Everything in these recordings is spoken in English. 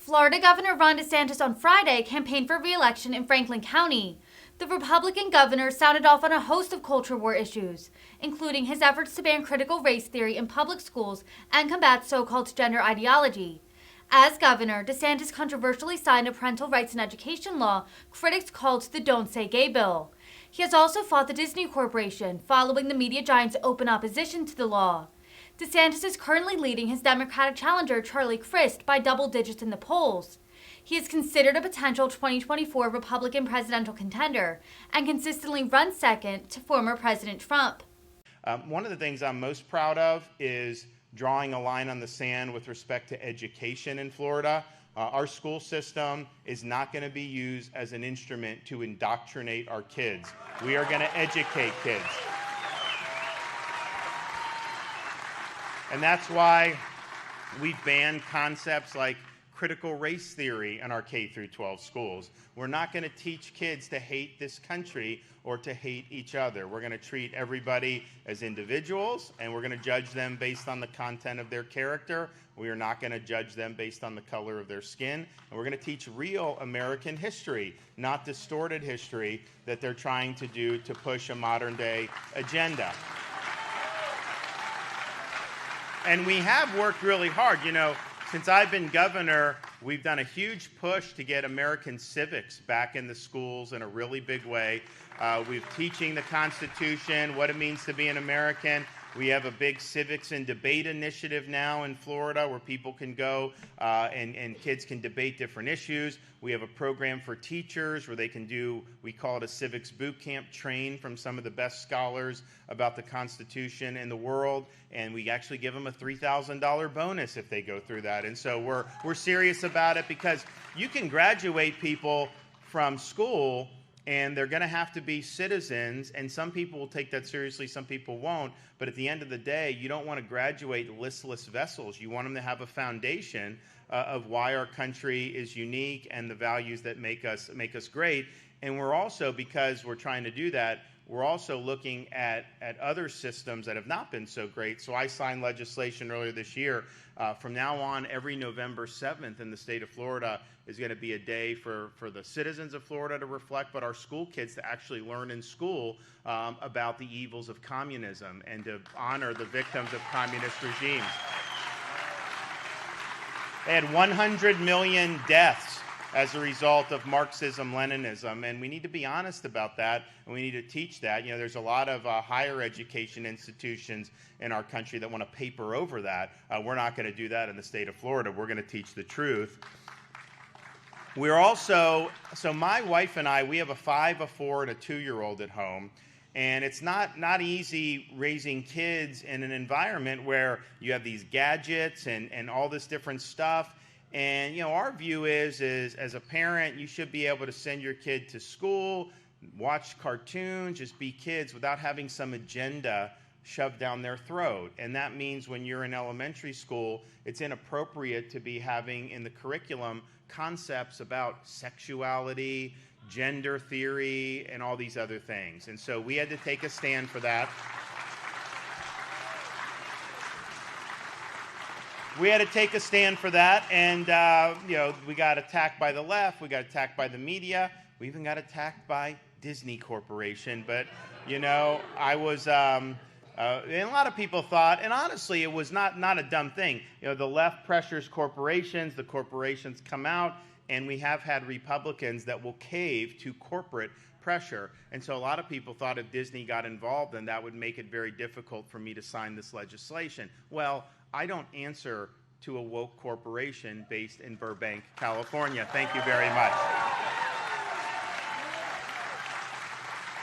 Florida Governor Ron DeSantis on Friday campaigned for re-election in Franklin County. The Republican governor sounded off on a host of culture war issues, including his efforts to ban critical race theory in public schools and combat so-called gender ideology. As governor, DeSantis controversially signed a parental rights and education law critics called the Don't Say Gay bill. He has also fought the Disney Corporation, following the media giant's open opposition to the law. DeSantis is currently leading his Democratic challenger, Charlie Crist, by double digits in the polls. He is considered a potential 2024 Republican presidential contender and consistently runs second to former President Trump. One of the things I'm most proud of is drawing a line on the sand with respect to education in Florida. Our school system is not going to be used as an instrument to indoctrinate our kids. We are going to educate kids. And that's why we've banned concepts like critical race theory in our K through 12 schools. We're not going to teach kids to hate this country or to hate each other. We're going to treat everybody as individuals, and we're going to judge them based on the content of their character. We are not going to judge them based on the color of their skin. And we're going to teach real American history, not distorted history that they're trying to do to push a modern-day agenda. And we have worked really hard. You know, since I've been governor, we've done a huge push to get American civics back in the schools in a really big way. We're teaching the Constitution, what it means to be an American. We have a big civics and debate initiative now in Florida where people can go and kids can debate different issues. We have a program for teachers where they can do, we call it a civics boot camp, train from some of the best scholars about the Constitution and the world, and we actually give them a $3,000 bonus if they go through that. And so we're serious about it because you can graduate people from school and they're going to have to be citizens, and some people will take that seriously, some people won't. But at the end of the day, you don't want to graduate listless vessels. You want them to have a foundation of why our country is unique and the values that make us great. And we're also, because we're trying to do that, we're also looking at other systems that have not been so great. So I signed legislation earlier this year. From now on, every November 7th in the state of Florida is going to be a day for the citizens of Florida to reflect, but our school kids to actually learn in school about the evils of communism and to honor the victims of communist regimes. They had 100 million deaths as a result of Marxism-Leninism, and we need to be honest about that, and we need to teach that. You know, there's a lot of higher education institutions in our country that want to paper over that. We're not going to do that in the state of Florida. We're going to teach the truth. We're also, so my wife and I, we have a 5, a 4, and a 2-year-old at home. And it's not easy raising kids in an environment where you have these gadgets and all this different stuff. And, you know, our view is as a parent, you should be able to send your kid to school, watch cartoons, just be kids without having some agenda shoved down their throat. And that means when you're in elementary school, it's inappropriate to be having in the curriculum concepts about sexuality, gender theory, and all these other things. And so we had to take a stand for that. We had to take a stand for that, and you know, we got attacked by the left, we got attacked by the media, we even got attacked by Disney Corporation. But you know, I was, and a lot of people thought, and honestly, it was not a dumb thing. You know, the left pressures corporations, the corporations come out, and we have had Republicans that will cave to corporate pressure. And so a lot of people thought if Disney got involved, then that would make it very difficult for me to sign this legislation. Well, I don't answer to a woke corporation based in Burbank, California. Thank you very much.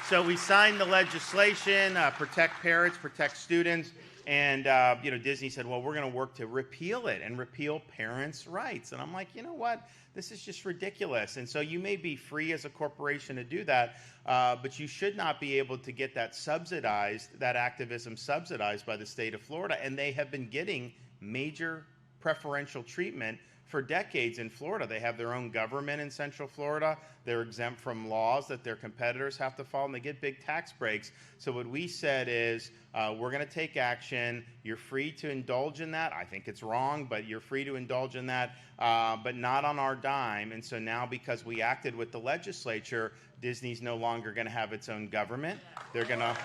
So we signed the legislation, protect parents, protect students, and you know, Disney said, well, we're going to work to repeal it and repeal parents' rights. And I'm like, you know what? This is just ridiculous. And so you may be free as a corporation to do that, but you should not be able to get that subsidized, that activism subsidized by the state of Florida. And they have been getting major preferential treatment for decades in Florida. They have their own government in Central Florida. They're exempt from laws that their competitors have to follow, and they get big tax breaks. So what we said is, we're going to take action. You're free to indulge in that. I think it's wrong, but you're free to indulge in that, but not on our dime. And so now, because we acted with the legislature, Disney's no longer going to have its own government. They're going to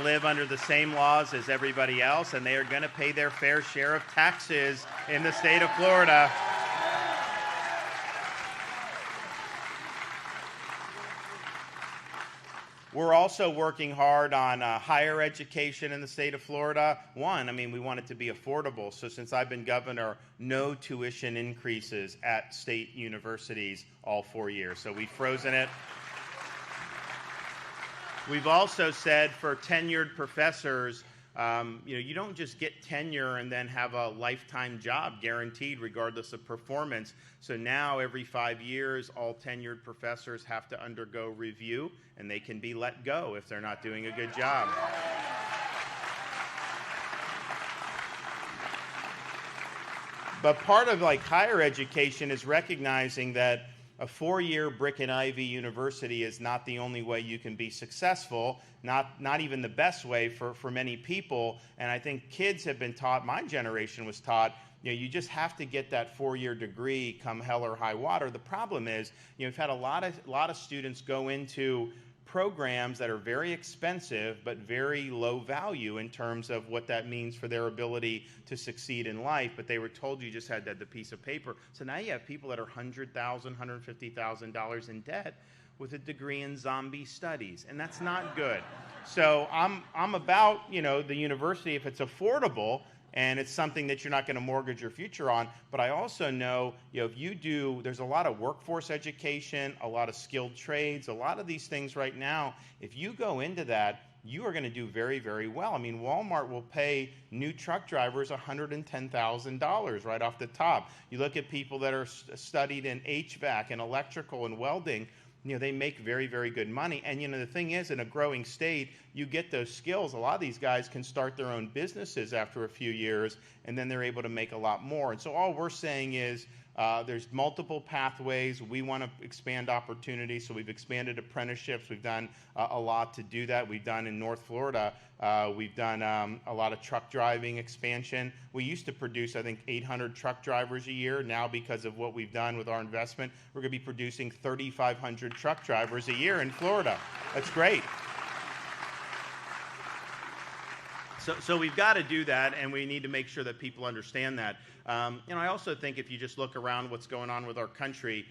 live under the same laws as everybody else, and they are going to pay their fair share of taxes in the state of Florida. We're also working hard on higher education in the state of Florida. One, I mean, we want it to be affordable. So since I've been governor, no tuition increases at state universities all 4 years. So we've frozen it. We've also said for tenured professors, you don't just get tenure and then have a lifetime job guaranteed regardless of performance. So now every 5 years, all tenured professors have to undergo review, and they can be let go if they're not doing a good job. But part of higher education is recognizing that a 4-year brick and ivy university is not the only way you can be successful, not even the best way for many people. And I think kids have been taught, my generation was taught, you just have to get that 4-year degree come hell or high water. The problem is, we've had a lot of students go into programs that are very expensive but very low value in terms of what that means for their ability to succeed in life, but they were told you just had to have the piece of paper. So now you have people that are $100,000, $150,000 in debt with a degree in zombie studies, and that's not good. So I'm about, the university, if it's affordable, and it's something that you're not going to mortgage your future on. But I also know, if you do, there's a lot of workforce education, a lot of skilled trades, a lot of these things right now. If you go into that, you are going to do very, very well. I mean, Walmart will pay new truck drivers $110,000 right off the top. You look at people that are studied in HVAC and electrical and welding, they make very, very good money. And, the thing is, in a growing state, you get those skills. A lot of these guys can start their own businesses after a few years, and then they're able to make a lot more. And so all we're saying is there's multiple pathways. We want to expand opportunities, so we've expanded apprenticeships. We've done a lot to do that. We've done in North Florida, we've done a lot of truck driving expansion. We used to produce, I think, 800 truck drivers a year. Now, because of what we've done with our investment, we're going to be producing 3,500 truck drivers a year in Florida. That's great. So we've got to do that, and we need to make sure that people understand that. I also think if you just look around what's going on with our country,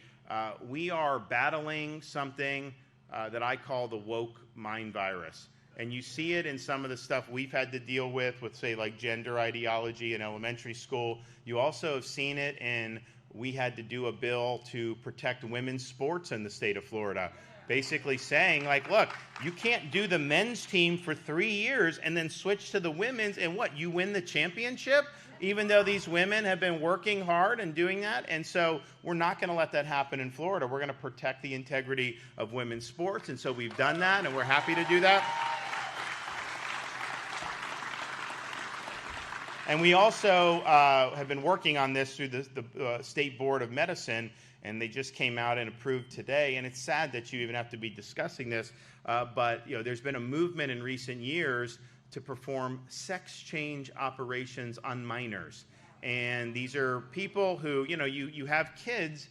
we are battling something that I call the woke mind virus. And you see it in some of the stuff we've had to deal with, say, like gender ideology in elementary school. You also have seen it in, we had to do a bill to protect women's sports in the state of Florida. Basically saying, look, you can't do the men's team for 3 years and then switch to the women's, and what, you win the championship? Even though these women have been working hard and doing that. And so we're not going to let that happen in Florida. We're going to protect the integrity of women's sports, and so we've done that, and we're happy to do that. And we also have been working on this through the State Board of Medicine, and they just came out and approved today. And it's sad that you even have to be discussing this, but there's been a movement in recent years to perform sex change operations on minors. And these are people who, you have kids,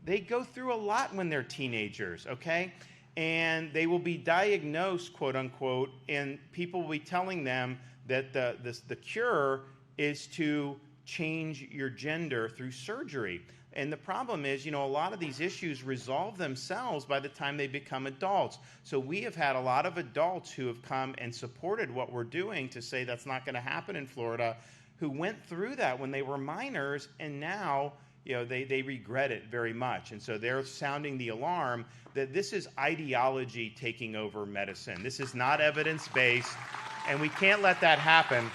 they go through a lot when they're teenagers, okay? And they will be diagnosed, quote unquote, and people will be telling them that the cure is to change your gender through surgery. And the problem is, a lot of these issues resolve themselves by the time they become adults. So we have had a lot of adults who have come and supported what we're doing to say that's not going to happen in Florida, who went through that when they were minors, and now they regret it very much. And so they're sounding the alarm that this is ideology taking over medicine. This is not evidence-based, and we can't let that happen.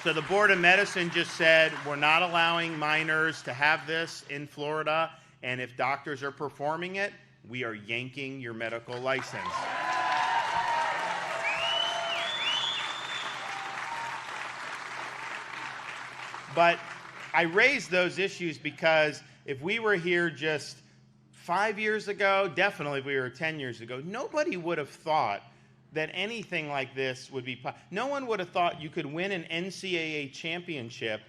So the Board of Medicine just said, we're not allowing minors to have this in Florida, and if doctors are performing it, we are yanking your medical license. But I raise those issues because if we were here just 5 years ago, definitely if we were 10 years ago, nobody would have thought that anything like this would be possible. No one would have thought you could win an NCAA championship,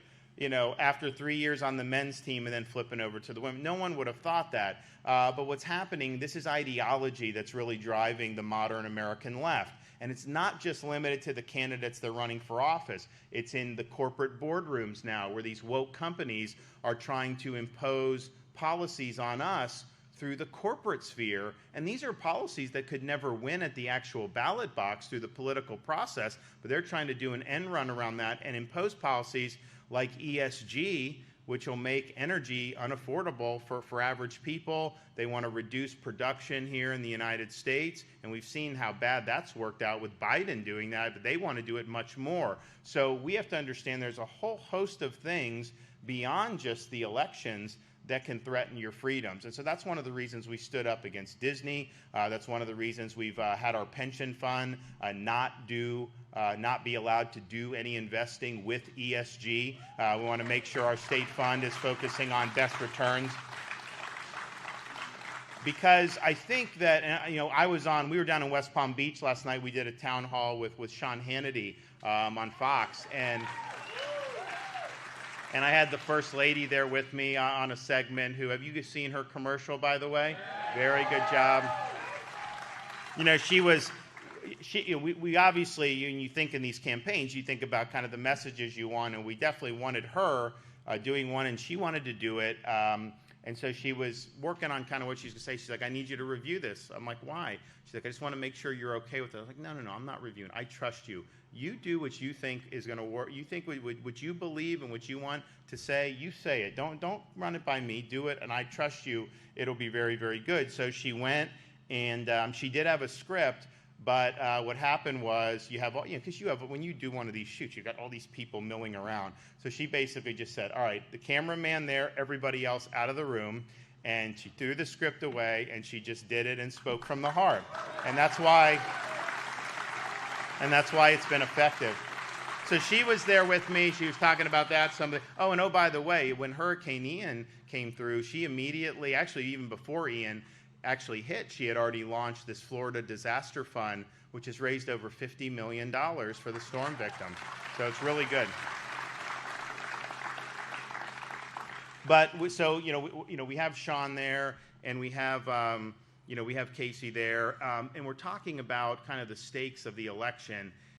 after 3 years on the men's team and then flipping over to the women. No one would have thought that. But what's happening, this is ideology that's really driving the modern American left. And it's not just limited to the candidates that are running for office. It's in the corporate boardrooms now where these woke companies are trying to impose policies on us through the corporate sphere. And these are policies that could never win at the actual ballot box through the political process, but they're trying to do an end run around that and impose policies like ESG, which will make energy unaffordable for average people. They want to reduce production here in the United States, and we've seen how bad that's worked out with Biden doing that, but they want to do it much more. So we have to understand there's a whole host of things beyond just the elections that can threaten your freedoms. And so that's one of the reasons we stood up against Disney. That's one of the reasons we've had our pension fund not be allowed to do any investing with ESG. We want to make sure our state fund is focusing on best returns. Because I think that, we were down in West Palm Beach last night. We did a town hall with Sean Hannity on Fox. And I had the First Lady there with me on a segment have you seen her commercial, by the way? Very good job. We obviously, when you think in these campaigns, you think about kind of the messages you want, and we definitely wanted her doing one, and she wanted to do it. And so she was working on kind of what she's going to say. She's like, I need you to review this. I'm like, why? She's like, I just want to make sure you're okay with it. I was like, no, I'm not reviewing. I trust you. You do what you think is going to work. You think what you believe and what you want to say, you say it. Don't run it by me. Do it, and I trust you. It'll be very, very good. So she went, and she did have a script, but what happened was because when you do one of these shoots, you've got all these people milling around. So she basically just said, all right, the cameraman there, everybody else out of the room, and she threw the script away, and she just did it and spoke from the heart. And that's why it's been effective. So she was there with me. She was talking about that. By the way, when Hurricane Ian came through, she immediately, actually even before Ian actually hit, she had already launched this Florida Disaster Fund, which has raised over $50 million for the storm victims. So it's really good. But we have Sean there, and we have we have Casey there, and we're talking about kind of the stakes of the election.